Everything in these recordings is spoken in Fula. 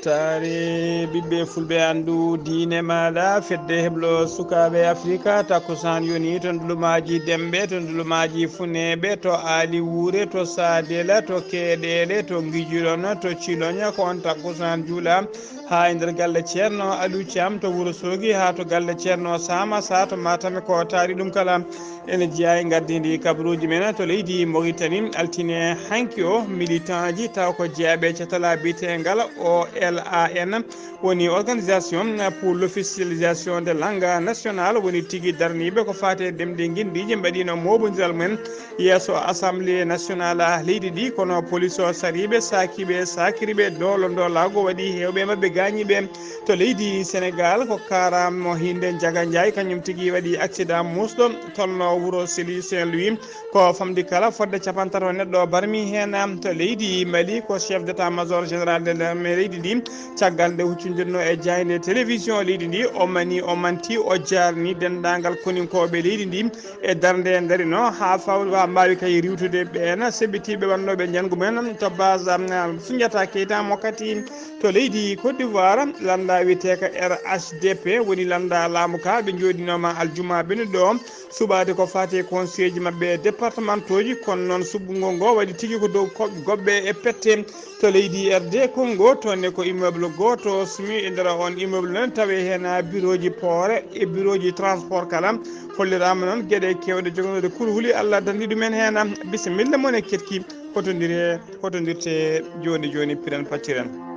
tare bibbe fulbe andu diine maɗa fedde heblo sukaɓe africa takkusan yoni to ndulumaji dembe to ndulumaji funeɓe to aali wuure to sadela to keeɗele to guijuɗon to ciloña ko on takkusan juula ha e nder galle ceerno Aliou Thiam to Wourossogui ha to galle ceerno Sama Sa to Matam ko taari ɗum kala ene jeeya e gardidi kabaruji men to leydi Mauritanie altine hanki o militant ji taw ko jeeyaɓe catala bitegal OLAN woni organisation pour l'officialisation de langue nationale woni tigui darniɓe ko fate demde guindiji mbaɗino mobodiral mumen yesso assemblée nationale leydi ɗi kono police o sariɓe sakiɓe sakiriɓe dolo dolago waɗi hewɓe mabɓe gañiɓe to leydi Sénégal ko karamo hinde Diaga Ndiaye kañum tigui waɗi accident musɗo tolno wuuro Séli Saint-Louis ko famdi kala fodde capantato neɗɗo barmi hen to leydi Mali ko chef d'état major général de l'armée leydi ɗi caggal nde huccidirno e jayde télévision leydi ndi o mani o manti o jarni dendagal koninkoɓe leydi ndi e darde darino ha mbawi kay riwtude ɓen sebitiɓe wannoɓe jangu men to base Soundiata Keita mo kati to leydi Côte d'Ivoire landa witeka RHDP woni landa laamu ka ɓe joɗinoma aljuma bene ɗo suɓade ko fati conseil ji mabɓe départementaux ji kono noon suɓɓugol ngo waɗi tigui ko dow goɓɓe e pette to leydi RD Congo tonne ko immeuble goto sumi e nder on immeuble noon tawe hen bureau ji poore e bureau ji transport kala hollirama noon gueɗe kewɗe jogonude kurhuli Allah dandi ɗumen hen bisimilla moon e ketki hotodirte joni joni piren pattiren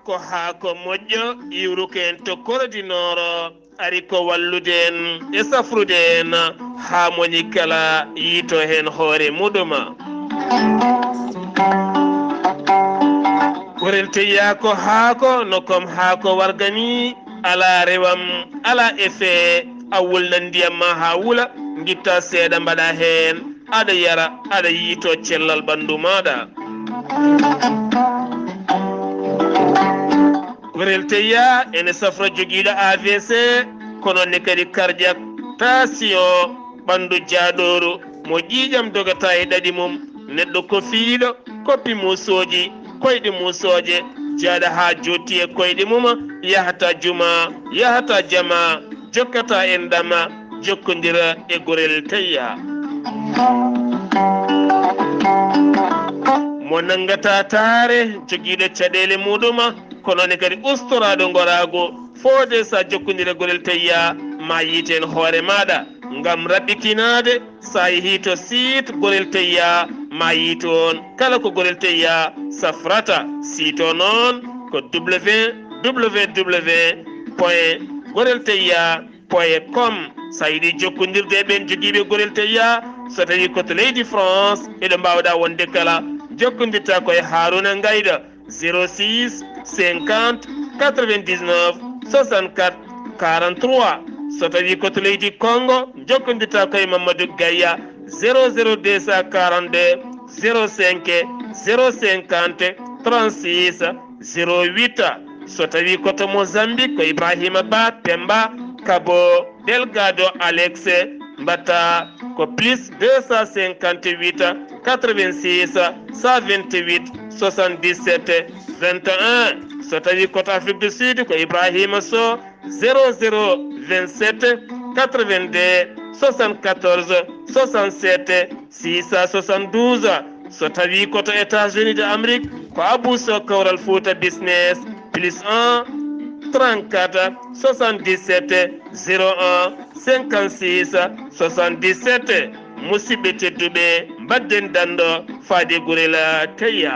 ko haako moƴƴo iwruko en to korodinoro ari ko wallude en e safrude en ha moni kala yiito hen hoore muɗuma korel teya ko haako no kom haako wargani ala rewam ala effet a wulna ndiyam ma ha wula guitta seeɗa mbaɗa hen aɗa yara aɗa yiito cellal ɓandu maɗa korel teya ene safra joguiɗo AVC kono ne kadi cardiaque tension ɓandu jaaɗoru mo ƴiƴam dogata e ɗaɗi mum neɗɗo ko fiiɗo koppi musoji koyɗe musoje jaaɗa ha jotti e koyɗe mum yahata juma yahata jama jokkata e ndama jokkodira e gorel teya mo nangata taare joguiɗo caɗele muɗuma kono ne kadi ustoraɗo gorago fode sa jokkodira gorel teya ma yiiten hoore maɗa ngam raɓɓikinade sa yeehi to site gorel teya ma yiitoon kala ko gorel teya safrata sito noon ko www.gorelteya.com sa yiiɗi jokkodirde ɓen joguiɓe gorel teya so tawi koto leydi France eɗo mbawɗa wonde kala jokkodirta koye Haruna Ngayda 06 50 99 64 43 so tawi koto leydi Congo jokkodirta koye Mamadou Gaya 00242 05 050 36 08 so tawi koto Mozambique ko Ibrahima Ba Pemba Kabo Delgado Alex mbatta ko plus 258 86 128 77 21 so tawi koto Afrique du Sud ko Ibrahima So 0027 82 74 67 672 so tawi koto États-Unis de Amérique ko Abou So Kawral Fouta Business plus 1 34 77 01 56 77 musidɓe tedduɓe mbadden dando faade gurela teya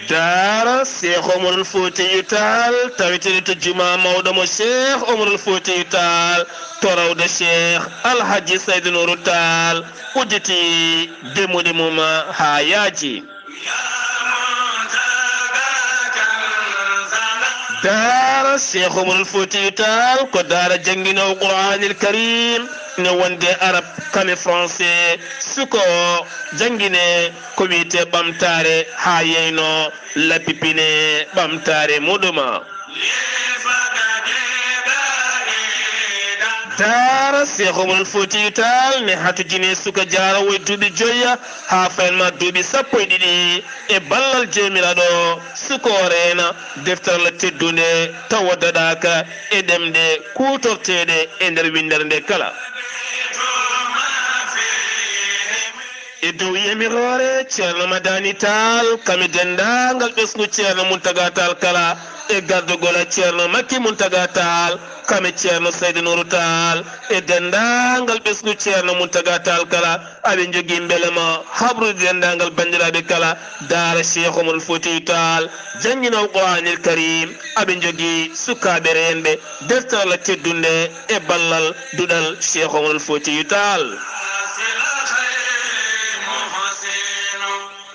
daara Cheikh Omarul Foutiyou Tall tawitiri to juma mawɗo mo Cheikh Omarul Foutiyou Tall torawde Cheikh Alhaji Saydou Nourou Tall udditi demude mum ha yaaji. daara Cheikh Omarul Foutiyou Tall ko daara janginowo Qur'anil Karim ne wonde arab kame français suko jangine ko wiyete ɓamtare ha yeyno lappipine ɓamtare muɗuma. daara Cheikh Omarul Foutiyou Tall ne hatujine suka jarawo e duuɓi joyya ha fayenma duuɓi 12 e ballal jomiraɗo suko reena deftarla teddude taw waddaɗaka e ɗemɗe kutorteɗe e nder windere nde kala. e dow yamirore ceerno Madani Tall kami dendagal ɓesgu ceerno Muntaga Tall kala e gardogola ceerno Makki Muntaga Tall kami ceerno Saydou Nourou Tall e dendagal ɓesgu ceerno Muntaga Tall kala aɓe jogui beelema habrude dendagal bandiraɓe kala daara Cheikh Omarul Foutiyou Tall jangguinowo Qur'anil Karim aɓe jogui sukaɓe renɓe deftarla teddunde e ballal duɗal Cheikh Omarul Foutiyou Tall.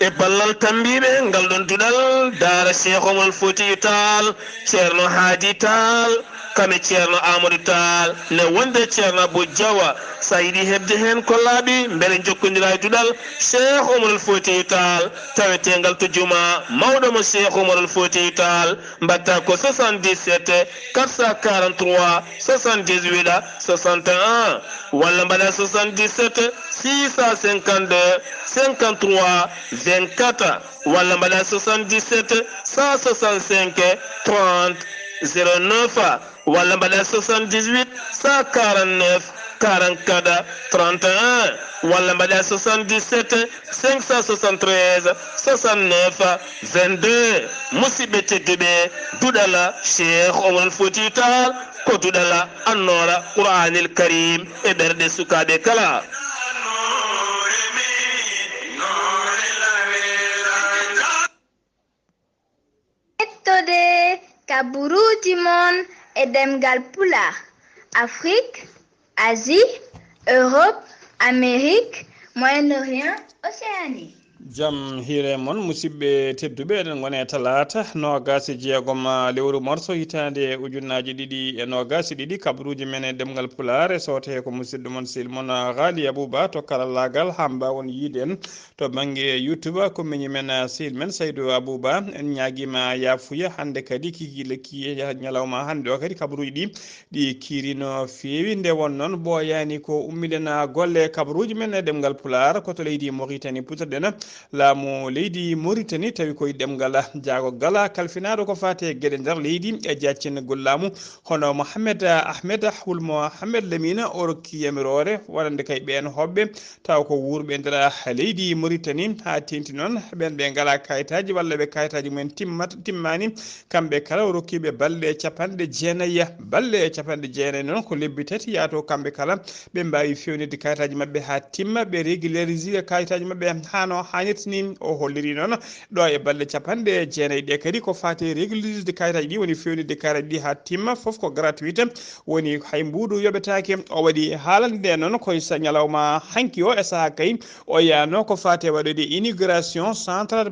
e ballal tambiɓe ngal ɗon duɗal daara Cheikh Omarul Foutiyou Tall ceerno Hadi Tall kame ceerno Amadou Tall ne wonde ceerno Abou Diawa sa yiɗi hebde hen kollaɓe beele jokkodira e duɗal Cheikh Omarul Foutiyou Tall tawetegal to juma mawɗo mo Cheikh Omarul Foutiyou Tall mbatta ko 77 443 78 61 walla mbaɗa 77 652 53 24 walla mbaɗa 77 165 30 09 walla mbaɗa 78 149 44 31 walla mbaɗa 77 573 69 22 musidɓe tedduɓe duɗala Cheikh Omarul Foutiyou Tall ko duɗala annora Qur'anil Karim e ɓerɗe sukaɓe kala. Ettode kaburuji mon e ɗemngal pulaar Afrique, Asie, Europe, Amérique, Moyen-Orient, Océanie. Jam hiire moon musidɓe tedduɓe eɗen gone talata nogasi jeegom lewru morso hitande ujunnaji ɗiɗi e nogasi ɗiɗi kabaruji men e ɗemgal pulaar e sowte ko musidɗo moon sil moon Ghalii Abuu Bah to karallagal ha mbawon yiide en to banggue YouTube ko miñi men sil men Saydou Abou Bah en ñaguima yafuya hande kadi kiki lekki ñalawma hande o kadi kabaruji ɗi kirino fewi nde won noon ɓoyani ko ummiɗen golle kabaruji men e ɗemgal pulaar koto leydi Mauritanie putorɗen laamu leydi Mauritanie tawi koye ɗemgal jaago gala kalfinaɗo ko fate gueɗe nder leydi e jaccingol laamu hono Mohamed Ahmed Wul Mohamed Lamine o rokki yamirore wonande kay ɓen hoɓɓe taw ko wurɓe nder leydi Mauritanie ha tenti noon ɓen ɓe ngala kayitaji walla ɓe kayitaji mumen timmani kamɓe kala o rokkiɓe balɗe capanɗe jeenayyi noon ko lebbi tati yaato kamɓe kala ɓe mbawi fewnide kayitaji mabɓe ha timma ɓe régularisé kayitaji mabɓe hano hannirtini o holliri noon ɗo e balɗe capanɗe jeenayyi ɗe kadi ko fate régularisé kayitaji ɗi woni fewnide kayitaji ɗi ha timma foof ko gratuite woni hay mbuɗu yoɓetake o waɗi haalande nde noon koye ñalawma hanki o e saaha kay o yano ko fate waɗude inauguration centre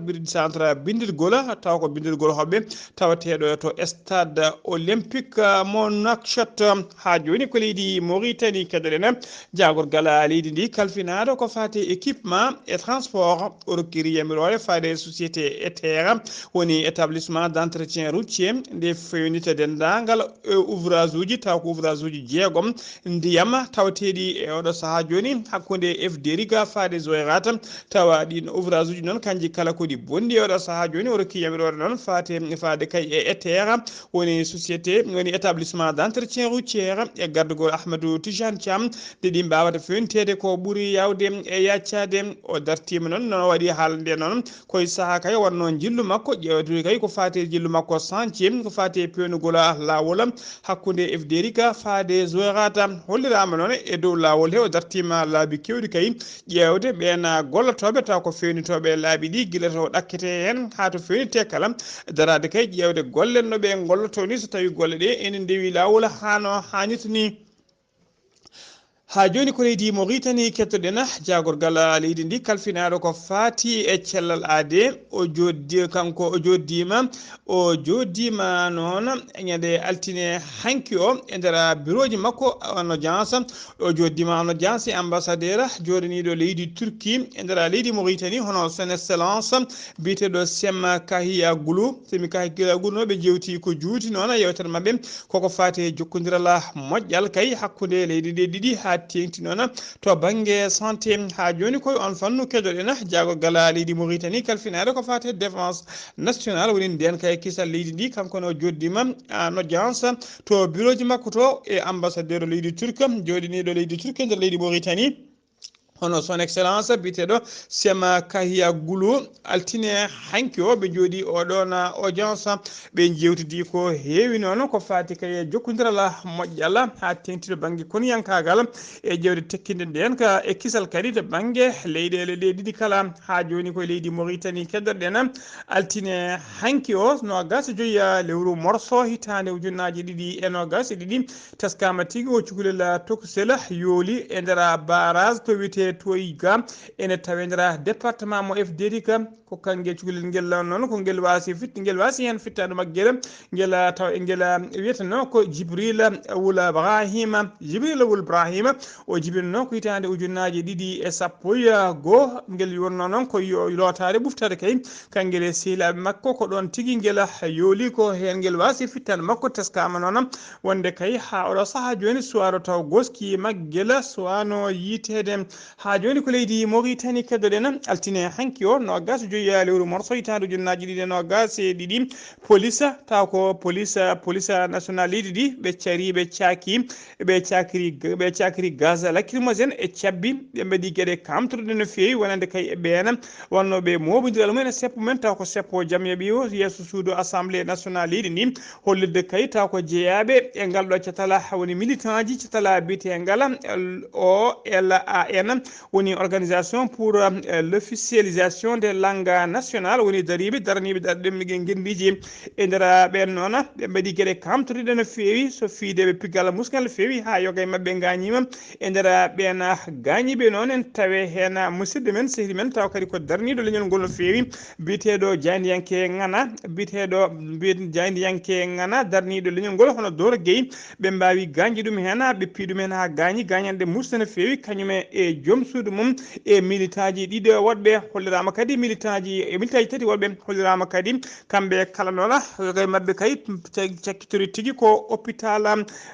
bindirgol taw ko bindirgol hoɓɓe tawateɗo to stade olympique mo Nouakchott ha joni ko leydi Mauritanie keɗoɗen jagorgal leydi ndi kalfinaɗo ko fate équipement et transport o rokkiri yamirore fade société ETR woni établissement d'entretien routier nde fewnita dendagal ouvrage uji taw ko ouvrage uji jeegom ndiyam tawateɗi e oɗo saaha joni hakkude FDRIGA fade Zoyrat tawa ɗin ouvrage uji noon kanji kala koɗi bondi e oɗo saaha joni o rokki yamirore noon fade kay e ETR woni société woni établissement d'entretien routier e gardugol Ahmadou Tijane Thiam de ɗi mbawata fewnitede ko ɓuuri yawde e yaccade o dartima noon no waɗi haalde noon koye saaha kay wonno jillu makko ƴewtude kay ko fati jillu makko chantier ko fati pewnugol lawol hakkude FDRICA faade Zoyrata hollirama noon e dow lawol he o dartima laabi kewɗi kay ƴewde ɓen gollotoɓe taw ko fewnitoɓe laabi ɗi guila to ɗakkete hen ha to fewnite kala darade kay ƴewde golle noɓe golloto ni so tawi golle ɗe ene ndewi lawol hano hannirta ni ha joni ko leydi Mauritanie kettoɗen jagorgal leydi ndi kalfinaɗo ko fati e cellal aade o joddi kanko o joddima noon ñande altine hanki o e nder bureau ji makko en audience o joddima en audience ambassadeur joɗaniɗo leydi Turquie e nder leydi Mauritanie hono son excellence biteɗo Semi Kahiya Goulou no ɓe jewti ko juuti noon yewtere mabɓe koko fati jokkodiral moƴƴal kay hakkude leydi ɗe ɗiɗi ha tengti noon to banggue santé ha joni koye on fannu keɗoɗen jagorgal leydi Mauritanie kalfinade ko fate défense nationale woni nden kay kisal leydi ndi kanko no joddima en audience to bureau ji makko to e ambassadeur leydi turque joɗiniɗo leydi turque nder leydi Mauritanie hono son excellence biteɗo Semi Kahiya Goulou altine hanki o ɓe jooɗi oɗon audience ɓe jewtidi ko heewi noon ko fati kay jokkodiral moƴƴal ha tengtiɗo banggue koniyankagal e ƴewde tekkinde nden ka e kisal kadi to banggue leyɗele ɗe ɗiɗi kala ha joni koye leydi Mauritanie keddoɗen altine hanki o nogas joyi lewru morso hitande ujunnaji ɗiɗi e nogas ɗiɗi teskama tigui o cukalel Tokosel yooli e nder barrage to wiyete toyiga ene tawedira département mo FDRICA ko kangue cukalel ngel noon ko ngel wasi hen fittade maggel ngel taw e ngel wiyata noon ko Jibril wul Ibrahima o jibino noon ko hitande ujunnaji ɗiɗi e sappo goho ngel wonno noon ko lotade ɓuftade kay kanguel sehilaɓe makko ko ɗon tigui ngel yooli ko hen ngel wasi fittade makko teskama noon wonde kay ha oɗo saaha joni suwaro taw goski maggel suwano yitede ha joni ko leydi Mauritanie keddoɗen altine hanki o nogas joyi lewru morso hitande ujunnaji ɗiɗi e nogas e ɗiɗi police taw ko police national leydi ɗi ɓe cakiri gaz lacrymogène e cabbi ɓe mbaɗi gueɗe kamtoɗe no fewi wonande kay e ɓen wonnoɓe mobodiral mumen e seppo mumen taw ko seppo jaam yaaɓi o yesso suudu assemblée nationale leydi ndi hollirde kay taw ko jeeyaɓe e ngal ɗo catala woni militant ji catala biyetengal OLAN woni organisation pour l'officialisation des langues nationales woni daraniɓe ɗemɗe guendiji e nder ɓen noon ɓe mbaɗi gueɗe kamtoɗe no fewi so fiideɓe piggal musgal no fewi ha yoga e mabɓe gañima e nder ɓen gañiɓe noon en tawe hen musidɗo men sehli men taw kadi ko daraniɗo leñol ngol no fewi biteɗo Diandiyanke Ngana daraniɗo leñol ngol hono Doro Gueye ɓe mbawi gañde ɗum hen ɓe piiɗum hen ha gañi gañande musta no fewi kañume e joom suudu mum e militant ji ɗiɗo woɗɓe hollirama kadi militant ji tati woɗɓe hollirama kadi kamɓe kala noon yoga e mabɓe kay cakkitori tigui ko hôpital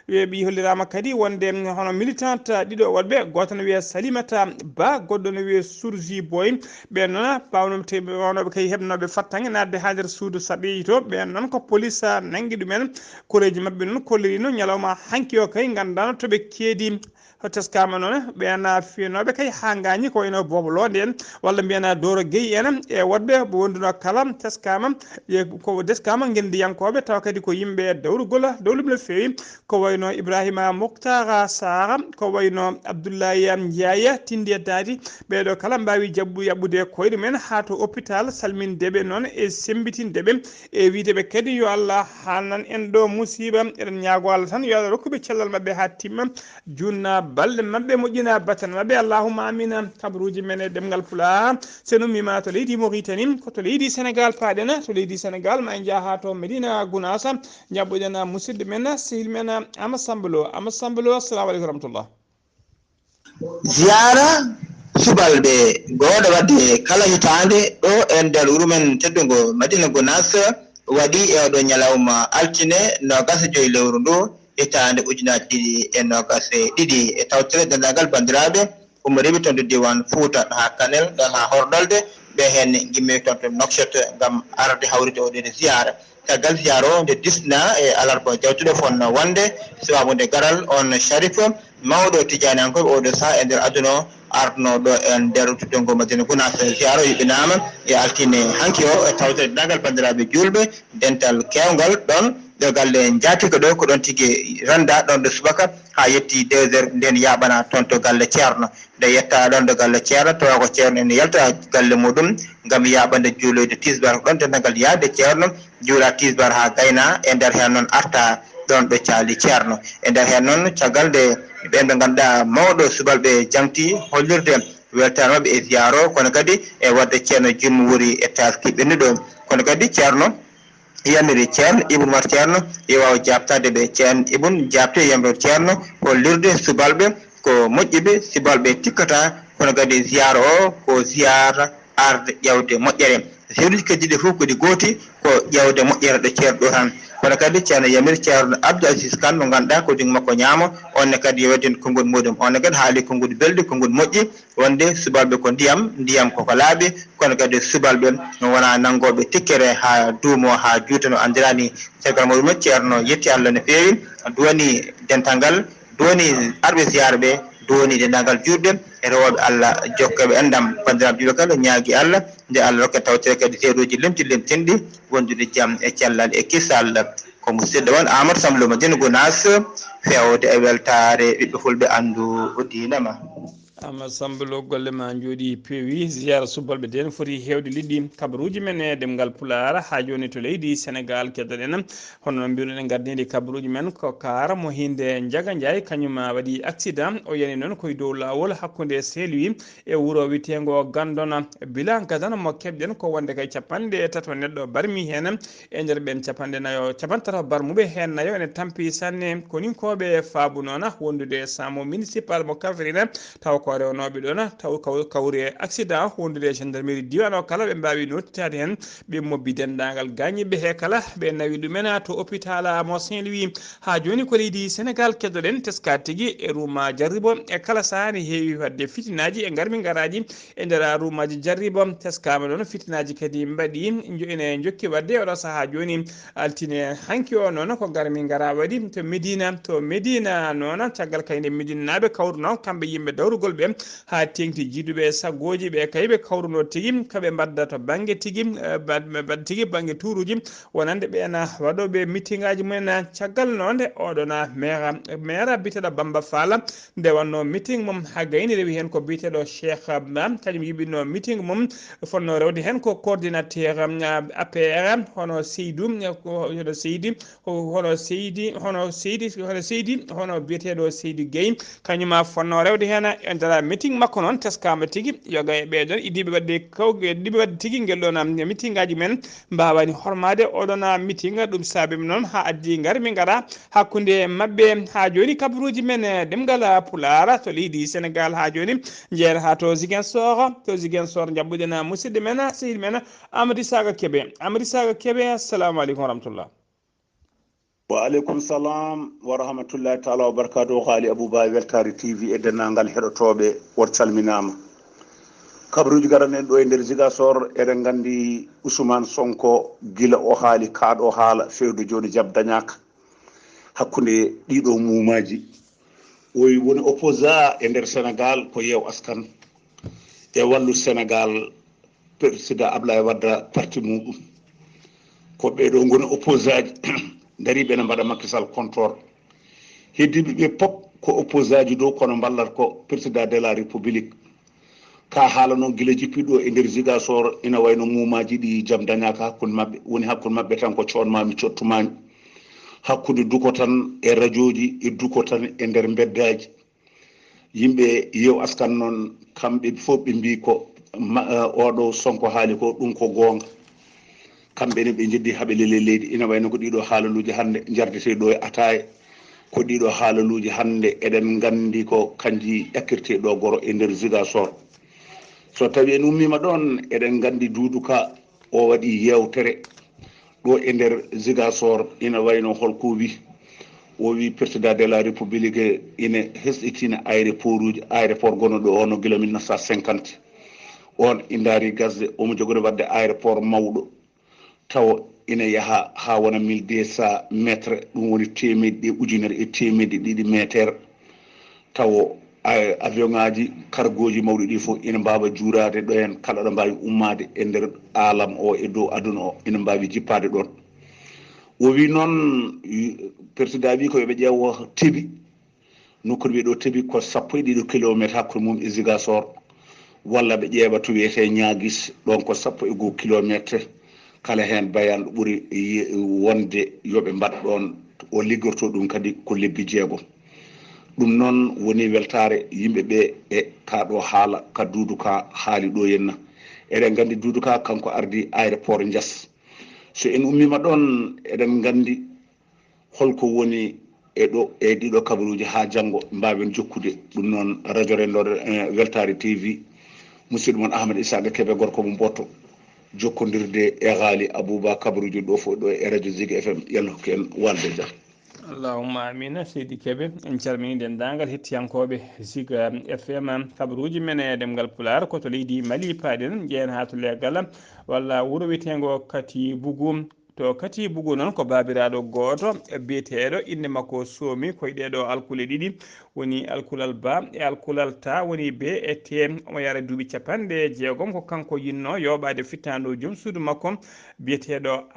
ɓi hollirama kadi wonde hono militant ɗiɗo woɗɓe goto no wiye Salimata Ba goɗɗo no wiye Surji Boy ɓen noon pawnoɓe kay heɓnoɓe fattange nadde ha nder suudu saɓeyi to ɓen noon ko police nangui ɗumen koreji mabɓe noon kollirino ñalawma hanki o kay gandano toɓe keedi teskama noon ɓen finoɓe kay ha gañi ko eno boblo nden walla mbiyana Doro Gueye en e woɗɓe wonduno kala teskama ko deskama gendiyankoɓe taw kadi ko yimɓe dawrugol no fewi ko wayno Ibrahima Mokhtar Sara ko wayno Abdoulaye Ndiaye Tindi Dadi ɓeɗo kala mbawi yaɓɓude koyɗe men ha to hôpital salmindeɓe noon e sembitindeɓe e wideɓe kadi yo Allah hannan en ɗo musiba eɗen ñaago Allah tan yo Allah rokkuɓe cellal mabɓe ha timma junna balɗe mabɓe moƴƴina batan mabɓe allahumma amina kabaruji men e ɗemngal pulaar sen ummima to leydi Mauritanie ko to leydi Sénégal paaɗen to leydi Sénégal ma en jaaha to Medina Gounassa jaɓɓoɗen musidɗo men sehil men Amadou Samba Lo assalamu aleykum wa rahmatullah ziyara subalɓe goɗo wadde kala hitande ɗo e nder wuro men teddugo Medina Gounassa waɗi e oɗo ñalawma altine nogas joyi lewru ndu hitande ujunaji ɗiɗi e nogas ɗiɗi e tawtere dendagal bandiraɓe omo rewi toon to diwan Fouta ha Kanel ngam ha horɗolde ɓe hen gimmi toon to Nouakchott ngam arde hawride oɗene ziyara caggal ziyara o nde disna e alarba jawtuɗo fonno wonde sababude garal on Sharif mawɗo Tidiane ankoɓe oɗo saaha e nder aduna o arno ɗo en nder tuddengo madina guna ziyaro yiɓinama e altine hanki o e tawde ɗagal bandiraɓe julɓe dental kewgal ɗon ɗo galle jaatiga ɗo ko ɗon tigui randa ɗon ɗo subaka ha yetti 2 heures nden yaɓana toon to galle ceerno nde yetta ɗon ɗo galle ceerno tawa ko ceerno ene yalta galle muɗum gam yaɓande juuloyde tisbar ko ɗon dendagal yaade ceerno juula tisbar ha gayna e nder hen noon arta ɗon ɗo caali ceerno e nder hen noon caggal nde ɓen ɓe ganduɗa mawɗo subalɓe jamti hollirde weltanoɓe e ziyaro kono kadi e wadde ceerno jummo wuri e taski ɓenni ɗo kono kadi ceerno yamiri ceerno ibnu mar ceerno yo waw jabtade ɓe ceerno ibnu jabte yamiro ceerno hollirde subalɓe ko moƴƴiɓe subalɓe tikkata kono kadi ziyara o ko ziyara arde ƴewde moƴƴere sewɗi keddiɗe fof kodi gooti ko ƴewde moƴƴere ɗo ceerno ɗo tan kono kadi ceerno yamir ceerno Abdou Aziz Kane mo ganduɗa ko jungo makko ñaamo onne kadi yo waddin konngol muɗum onne kadi haali konngol belɗi konngol moƴƴi wonde subalɓe ko ndiyam koko laaɓi kono kadi subalɓe wona nangoɓe tikkere ha duumo ha juuta no andirani caggal muɗum ceerno yetti Allah no feewi duwani dental ngal duwani arɓe ziyara ɓe duwoni dendagal juɗɗe e rewoɓe Allah jokkaɓe endam bandiraɓe julɓe kala ñaagui Allah nde Allah rokkata tawte kadi seeɗuji limtinɗi wondude jaam e cellal e kisal ko musidɗo on Amadou Samblo Madina Gounass fewde e weltare ɓiɓɓe fulɓe andu diinema. Amadou Samblo golle ma jooɗi peewi ziyara subalɓe den foti hewde liɗɗi kabaruji men e ɗemngal pulaar ha joni to leydi Sénégal keddoɗen hono no mbiruɗen gardidi kabaruji men ko kara mo hinde Ndiaga Ndiaye kañum waɗi accident o yani noon koye dow lawol hakkude Saint-Louis e wuuro witego Gandona bilan gadana mo keɓɗen ko wonde kay capanɗe tato neɗɗo barmi hen e nder ɓen capantatato barmuɓe hen nayo ene tampi sanne koni koɓe faabu noon wondude samo municipal mo Kafrine taw ko rewnoɓe ɗon taw kawri accident wondude gendarmerie diwan o kala ɓe mbawi nottitade hen ɓe mobbi dendagal gañiɓe he kala ɓe nawi ɗumen to hôpital mo Saint-Louis ha joni ko leydi Sénégal keddoɗen teska tigui e ruma jarribo e kala sahani heewi wadde fitinaji e garmi garaji e nder rumaji jarribo teskama ɗon fitinaji kadi mbaɗi ene jokki wadde oɗo saaha joni altine hanki o noon ko garmi gara waɗi to Médina noon caggal kayde Médina naɓe kawruno kamɓe yimɓe dawrugol ɓe ha tengti jiiduɓe saggoji ɓe kayɓe kawruno tigui koɓe mbadda to banggue tigui mbadda tigui banggue turuji wonande ɓena waɗoɓe meeting aji mumen caggal nonde oɗona maire biteɗo Bamba Fall nde wanno meeting mum ha gayni rewi hen ko biteɗo Cheikh Bam kañum yibinno meeting mum fonno rewde hen ko coordinateur APR hono biyeteɗo Seydou Gueye kañuma fonno rewde hen e nder meeting makko noon teskama tigui yoga e ɓeɗon idiɓe wadde tigui guel ɗon meeting aji men mbawani hormade oɗon meeting ɗum saabi noon ha addi garmi gara hakkude mabɓe ha joni kabaruji men ɗemgal pulaar to leydi Sénégal ha joni jeera ha to Ziguinchor jabbuɗen musidɗo men sehil men Amadou Saga Kébé assalamu aleykum wa rahmatullah. Wa aleykum salam wa rahmatullahi taala wa barakatuh. Ghalii Abuu Bah weltare TV e dennangal heɗotoɓe won calminama. Kabaruji garanen ɗo e nder Ziguinchor eɗen gandi Ousmane Sonko gila o haali kaaɗo haala fewde joni jab dañaka hakkude ɗiɗo mumaji oyi woni opposant e nder Sénégal ko yew askan e wallu Sénégal président Ablaye Wade parti muɗum ko ɓeɗo goni opposant ji dariɓe ne mbaɗa Macky Sall contrôle heddiɓe ɓe pop ko opposant ji dow kono ballat ko président de la république ka haala noon guila jippiɗo e nder Ziguinchor ina wayno mumaji ɗi jam dañaka hakkude mabɓe woni hakkude mabɓe tan ko coonmami cottumani hakkude duko tan e radio ji e duko tan e nder beddaji yimɓe yew askan noon kamɓe fof ɓe mbi ko oɗo Sonko haali ko ɗum ko gonga kamɓe ne ɓe jeddi haaɓe lele leydi ina wayno ko ɗiɗo haalaluji hande jardete ɗo e ataye ko ɗiɗo haalaluji hande eɗen gandi ko kanji ƴakkirte ɗo goro e nder Ziguinchor so tawi en ummima ɗon eɗen gandi Doudou Ka o waɗi yewtere ɗo e nder Ziguinchor ina wayno holko wi o wi président de la république ina hesɗitina aéroport gonoɗo ono guila 1950 on indari gasde omo jogori wadde aéroport mawɗo taw ina yaha ha wona 1200 métres ɗum woni temedde ujunere e temedde ɗiɗi métere taw avion ngaji cargoji mawɗi ɗi fof ina mbawa juurade ɗo hen kala ɗo mbawi ummade e nder alam o e dow aduna o ina mbawi jippade ɗon o wi noon président wi ko yoɓe ƴeewo tebi nokkude ɓe ɗo tebi ko 12 kilométre hakkude mum e Ziguinchor walla ɓe ƴeeɓa to wiyete ñaguis ɗon ko 11 kilométre kala hen bayan ɗo ɓuuri wonde yoɓe mbaɗ ɗon o liggorto ɗum kadi ko lebbi 6 ɗum noon woni weltare yimɓeɓe e kaɗo haala ka Doudou Ka haali ɗo henna eɗen gandi Doudou Ka kanko ardi aéroport Diass so en ummima ɗon eɗen gandi holko woni e ɗo e ɗiɗo kabaruji ha janggo mbawen jokkude ɗum noon radio rendoɗo weltare TV musidɗo moon Ahmed Isaga Kebe gorko mo Mboto jokkodirde e Ghalii Abou Bah kabaruji ɗo fof ɗo e radio Zik FM yalla hokku en walde jam. Allahumma amina seydi Kebe en calmini dendagal hettiyankoɓe Zik FM kabaruji men e ɗemgal pulaar koto leydi Mali paaɗen ƴeen ha to leggal walla wuuro wiyetego Kati Bougou to Kati Bougou noon ko babiraɗo goto biyeteɗo inde makko Somi koye ɗeɗo alkule ɗiɗi woni alkulal ba e alkulal ta woni be e te omo yara duuɓi 60 ko kanko yinno yoɓade fittando joom suudu makko biyeteɗo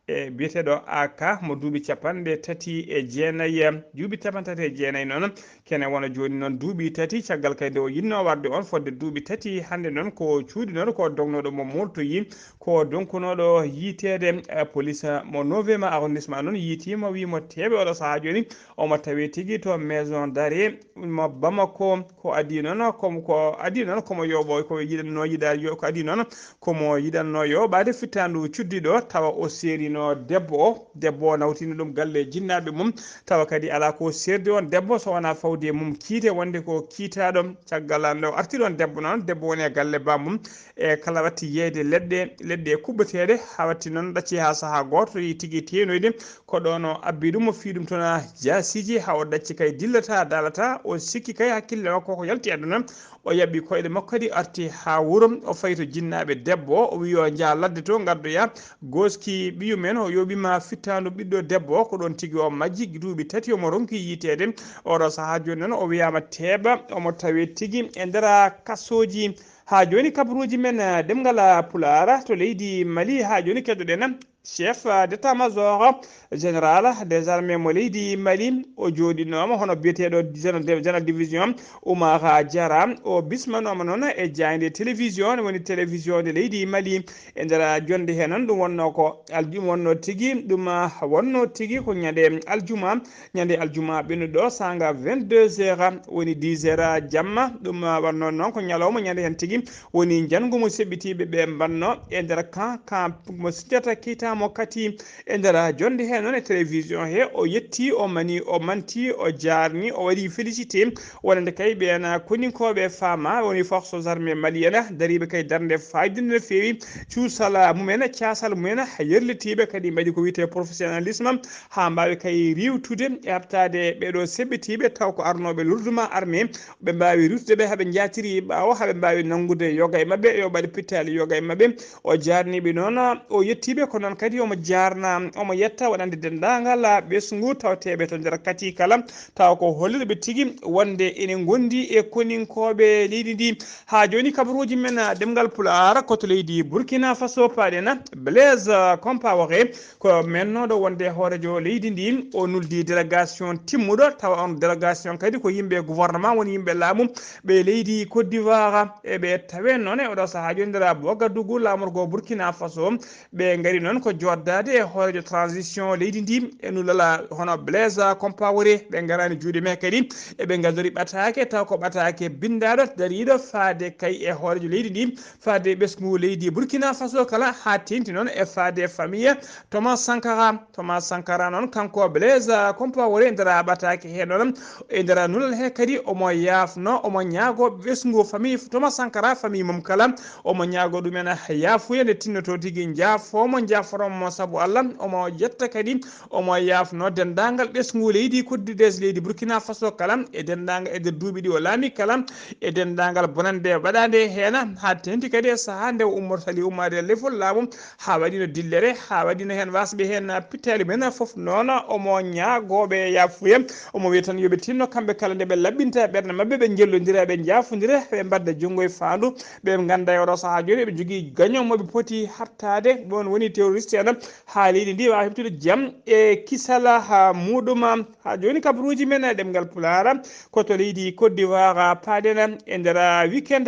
biyeteɗo aka mo duuɓi 39 duuɓi 39 noon kene wona joni noon duuɓi 3 caggal kayde o yinno warde on fodde duuɓi 3 hande noon ko cuuɗi noon ko dognoɗo mo moltoyi ko donkunoɗo yiitede police mo 9e arrondissement noon yiitima wimo teɓe oɗo saaha joni omo tawi tigui to maison d'arrêt mo Bamako ko adi noon komo yoɓo ko yiɗanno yiɗa ko adi noon komo yiɗanno yoɓade fittandu cuddiɗo tawa o serino debbo o nawtini ɗum galle jinnaɓe mum tawa kadi ala ko serdi on debbo so wona fawde mum kiite wonde ko kiitaɗo caggal nde o arti ɗon debbo woni e galle bamum e kala watti yeeyde leɗɗe kuɓɓeteɗe ha watti noon ɗacci ha saaha goto yi tigui tenoyde ko ɗon o abbi ɗum o fi ɗum toon jasiji ha o ɗacci kay dillata dalata o sikki kay hakkille makko ko yalti aduna o yaɓɓi koyɗe makko kadi arti ha wuuro o fayi to jinnaɓe debbo o wi yo jaa ladde to gaddoya goski ɓiyumen o yoɓima fittandu ɓiɗɗo debbo ko ɗon tigui o majji duuɓi 3 omo ronki yitede oɗo saaha joni noon o wiyama teeɓa omo tawi tigui e nder kasoji ha joni kabaruji men ɗemgal pulaar to leydi Mali ha joni keddoɗen chef d'état major général des armées mo leydi Mali o joɗinoma hono biyeteɗo général division Oumar Diarra o bismanoma noon e jayde télévision woni télévision de leydi Mali e nder jonde he noon ɗum wonno ko wonno tigui ko ñande aljuma ɓennuɗo sanga 22h woni 10h jamma ɗum wanno noon ko ñalawma ñande hen tigui woni jangumo seɓɓitiɓe ɓe mbanno e nder camp mo Sundiata Keita mo Kati e nder jonde he noon e télévision he o yetti o manti o jarni o waɗi félicité wonande kay ɓen koninkoɓe fama woni forces armées malienne dariɓe kay darde fayidinde no fewi cuusal mumen casal mumen yerlitiɓe kadi mbaɗi ko wiyete professionnalisme ha mbawi kay riwtude e habtade ɓeɗo seɓɓitiɓe taw ko arnoɓe lourduma armée ɓe mbawi riwtude ɓe haaɓe jatiri ɓawo haaɓe mbawi nangude yoga e mabɓe yo mbaɗe pittali yoga e mabɓe o jarniɓe noon o yettiɓe ko noon kadi omo yetta waɗande dendagal ɓesgu tawteɓe to nder Kati kala taw ko holliɓe tigui wonde ene gondi e koninkoɓe leydi ndi ha joni kabaruji men ɗemgal pulaar koto leydi Burkina Faso paɗena Blaise Compaoré ko mennoɗo wonde hoorejo leydi ndi o nuldi délégation timmuɗo tawa on délégation kadi ko yimɓe gouvernement woni yimɓe laamu ɓe leydi Côte d'Ivoire eɓe tawe noon e oɗo saaha joni nder Ouagadougou lamorgo Burkina Faso ɓe gari noon ko joddade e hoorejo transition leydi ndi e nulala hono Blaise Compaoré ɓe garani juuɗe me kadi eɓe gadori ɓatake taw ko ɓatake bindaɗo dariɗo faade kay e hoorejo leydi ndi faade ɓesgu leydi Burkina Faso kala ha tenti noon e faade famille Thomas Sankara noon kanko Blaise Compaoré nder ɓatake he ɗon e nder nulal he kadi omo yafno omo ñaago ɓesgu famille Thomas Sankara famille mum kala omo ñaago ɗumen yaafuya nde tinnoto tigui jaafomo from sabu Allah omo jetta kadi omo yafno dendagal ɓesgu leydi koddides leydi Burkina Faso kalam e dendagal e duuɓi ɗi o laami kalam e dendagal bonande waɗande hena ha tenti kadi e saaha nde ummortali ummade lefol laamu ha waɗino dillere ha waɗino hen wasɓe hen pittali men foof noon omo ñaagoɓe yafuya omo wiya tan yooɓe tinno kamɓe kala nde ɓe laɓɓinta ɓerde mabɓe ɓe jellodira ɓe jafodira ɓe mbadda junggo e fandu ɓe ganda e oɗo saaha joni ɓe jogui gagnant moɓe poti hattade ɗon woni terroriste en ha leydi ndi wawa hebtude jaam e kisala ha muɗum ha joni kabaruji men ɗemgal pulara koto leydi Côte d'Ivoire paɗena e nder weekend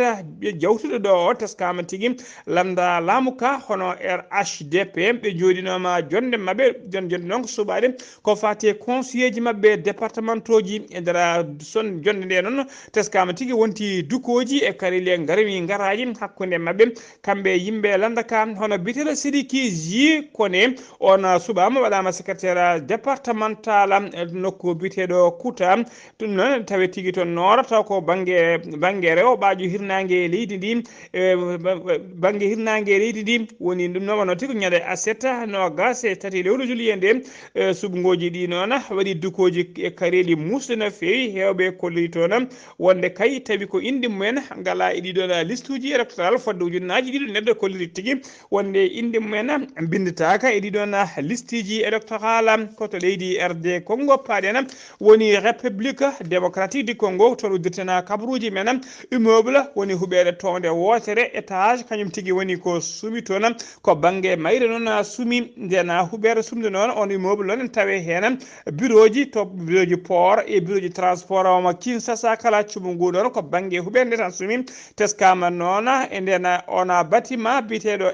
jawtuɗo ɗo o teskama tigui lamda laamu ka hono RHDP ɓe joɗinoma jonde mabɓe jonde noon ko suuɓade ko fati conseiller ji mabɓe départementaux ji e nder son jonde nde noon teskama tigui wonti dukoji e karile garwi garaji hakkude mabɓe kamɓe yimɓe landaka hono biteɗo Sidiki Ji Kone on suɓama waɗama secrétaire départemental nokku biteɗo Kouta ɗum noon tawi tigui to noora taw ko banggue rewɓaji hirnague leydi ndi banggue hirnague leydi ndi woni ɗum noon wonno tigui ñande asetta no gase tati lewru juillet nde suɓgoji ɗi noon waɗi dukoji e kareji musde no fewi hewɓe kolliri toon wonde kay tawi ko inde mumen ngala e ɗiɗon liste uji électoral fodde ujunnaji ɗiɗi neɗɗo kolliri tigui wonde inde mumen bindetaka e ɗiɗon liste ji électoral koto leydi RD Congo paɗena woni république démocratique du Congo to uddirtena kabaruji men immeuble woni huɓere tonde wotere étage kañum tigui woni ko suumi toon ko banggue mayre noon suumi ndena huɓere sumde noon on immeuble noon tawe hen bureau ji to bureau ji port e bureau ji transport oma Kinshasa kala cuɓu ngu ɗon ko banggue huɓere nde tan suumi teskama noon e nden ona bâtiment biteɗo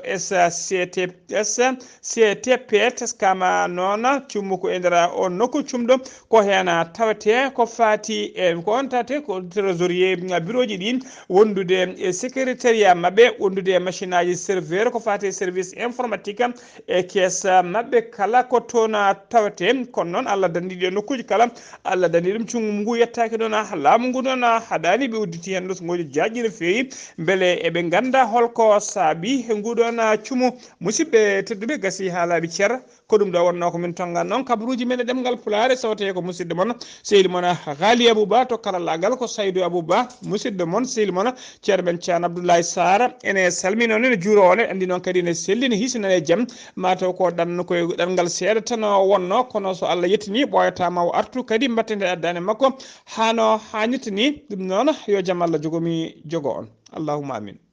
CTP teskama noon cummu ko e nder on nokku cumɗo ko hen tawete ko fati e ko on tawate ko trésorier bureau ji ɗi wondude e secrétariat mabɓe wondude e machine aji serveur ko fati service informatique e keesa mabɓe kala ko toon tawate kono noon Allah dandiɗi e nokkuji kala Allah dandi ɗum cummu ngu yettaki ɗon laamu ngu ɗon haɗani ɓe udditi hen ɗosgoji jaƴƴi no fewi beele eɓe ganda holko saabi nguɗon cuumu musidɓe tedduɓe gasi ha laaɓi ceer ko ɗum ɗo wonno ko min tongan noon kabaruji men e ɗemgal pulaare so tawi ko musidɗo moon sehli moon Ghalii Abuu Bah to karallagal ko Saydou Abou Bah musidɗo moon sehli moon ceerno men Ceerno Abdoulaye Sarr ene salmini on ene juuro on andi noon kadi ne selli ne hiisina e jaam mataw ko ɗan koye ɗanngal seeɗa tan wonno kono so Allah yettini ɓoyatama o artu kadi mbattede addane makko hano hannirta ni ɗum noon yo jaam Allah jogomi jogo on allahumma amin